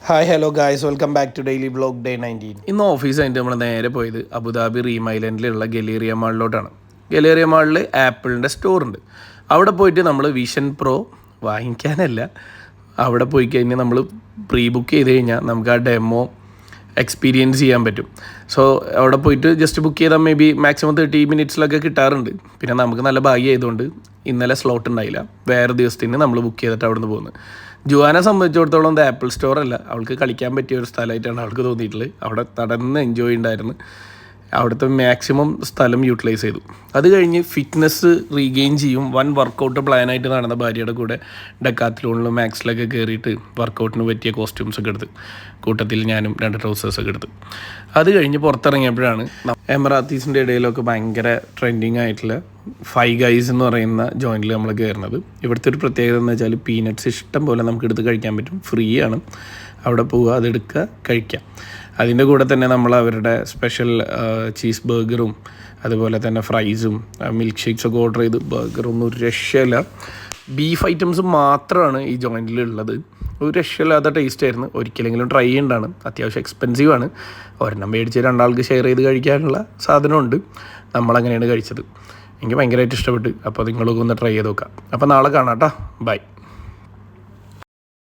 Hi hello guys, welcome back to daily vlog day 19. ഇന്ന് office കഴിഞ്ഞിട്ട് നമ്മൾ നേരെ പോയത് അബുദാബി റീം ഐലൻഡിലുള്ള ഗലേറിയ മാളിലോട്ടാണ്. ഗലേറിയ മാളിൽ ആപ്പിളിൻ്റെ സ്റ്റോറുണ്ട്. അവിടെ പോയിട്ട് നമ്മൾ വിഷൻ പ്രോ വാങ്ങിക്കാനല്ല, അവിടെ പോയി കഴിഞ്ഞാൽ നമ്മൾ പ്രീ ബുക്ക് ചെയ്ത് കഴിഞ്ഞാൽ നമുക്ക് ആ ഡെമോ എക്സ്പീരിയൻസ് ചെയ്യാൻ പറ്റും. സോ അവിടെ പോയിട്ട് ജസ്റ്റ് ബുക്ക് ചെയ്താൽ മേ ബി മാക്സിമം 30 മിനിറ്റ്സിലൊക്കെ കിട്ടാറുണ്ട്. പിന്നെ നമുക്ക് നല്ല ഭാഗ്യം ആയതുകൊണ്ട് ഇന്നലെ സ്ലോട്ട് ഉണ്ടായില്ല, വേറെ ദിവസത്തിന് നമ്മൾ ബുക്ക് ചെയ്തിട്ട് അവിടെ നിന്ന് പോകുന്നത്. ജുവാനെ സംബന്ധിച്ചിടത്തോളം ഇത് ആപ്പിൾ സ്റ്റോർ അല്ല, അവൾക്ക് കളിക്കാൻ പറ്റിയ ഒരു സ്ഥലമായിട്ടാണ് അവൾക്ക് തോന്നിയിട്ടുള്ളത്. അവിടെ നടന്ന് എൻജോയ് ഉണ്ടായിരുന്നു, അവിടുത്തെ മാക്സിമം സ്ഥലം യൂട്ടിലൈസ് ചെയ്തു. അത് കഴിഞ്ഞ് ഫിറ്റ്നസ് റീഗെയിൻ ചെയ്യും. വൺ വർക്കൗട്ട് പ്ലാനായിട്ട് നടന്ന ഭാര്യയുടെ കൂടെ ഡെക്കാത്ലോണിലും മാക്സിലൊക്കെ കയറിയിട്ട് വർക്കൗട്ടിന് പറ്റിയ കോസ്റ്റ്യൂംസൊക്കെ എടുത്ത്, കൂട്ടത്തിൽ ഞാനും 2 ട്രൗസേഴ്സൊക്കെ എടുത്ത്. അത് കഴിഞ്ഞ് പുറത്തിറങ്ങിയപ്പോഴാണ് എമറാത്തീസിൻ്റെ ഇടയിലൊക്കെ ഭയങ്കര ട്രെൻഡിങ് ആയിട്ടുള്ള ഫൈവ് ഗൈസ് എന്ന് പറയുന്ന ജോയിൻറ്റിൽ നമ്മൾ കയറുന്നത്. ഇവിടുത്തെ ഒരു പ്രത്യേകത എന്ന് വെച്ചാൽ പീനട്ട്സ് ഇഷ്ടം പോലെ നമുക്ക് എടുത്ത് കഴിക്കാൻ പറ്റും, ഫ്രീ ആണ്. അവിടെ പോവുക, അതെടുക്കുക, കഴിക്കാം. അതിൻ്റെ കൂടെ തന്നെ നമ്മൾ അവരുടെ സ്പെഷ്യൽ ചീസ് ബർഗറും അതുപോലെ തന്നെ ഫ്രൈസും മിൽക്ക് ഷേക്സൊക്കെ ഓർഡർ ചെയ്ത്, ബർഗറൊന്നും ഒരു രക്ഷയില്ല. ബീഫ് ഐറ്റംസ് മാത്രമാണ് ഈ ജോയിൻറ്റിലുള്ളത്. ഒരു രക്ഷയില്ലാത്ത ടേസ്റ്റ് ആയിരുന്നു. ഒരിക്കലെങ്കിലും ട്രൈ ചെയ്യേണ്ടതാണ്. അത്യാവശ്യം എക്സ്പെൻസീവ് ആണ്. ഒരെണ്ണം മേടിച്ച് 2 ആൾക്ക് ഷെയർ ചെയ്ത് കഴിക്കാനുള്ള സാധനമുണ്ട്. നമ്മളങ്ങനെയാണ് കഴിച്ചത്. എനിക്ക് ഭയങ്കരമായിട്ട് ഇഷ്ടപ്പെട്ടു. അപ്പോൾ നിങ്ങളൊക്കെ ഒന്ന് ട്രൈ ചെയ്ത് നോക്കാം. അപ്പോൾ നാളെ കാണാം കേട്ടോ. ബൈ.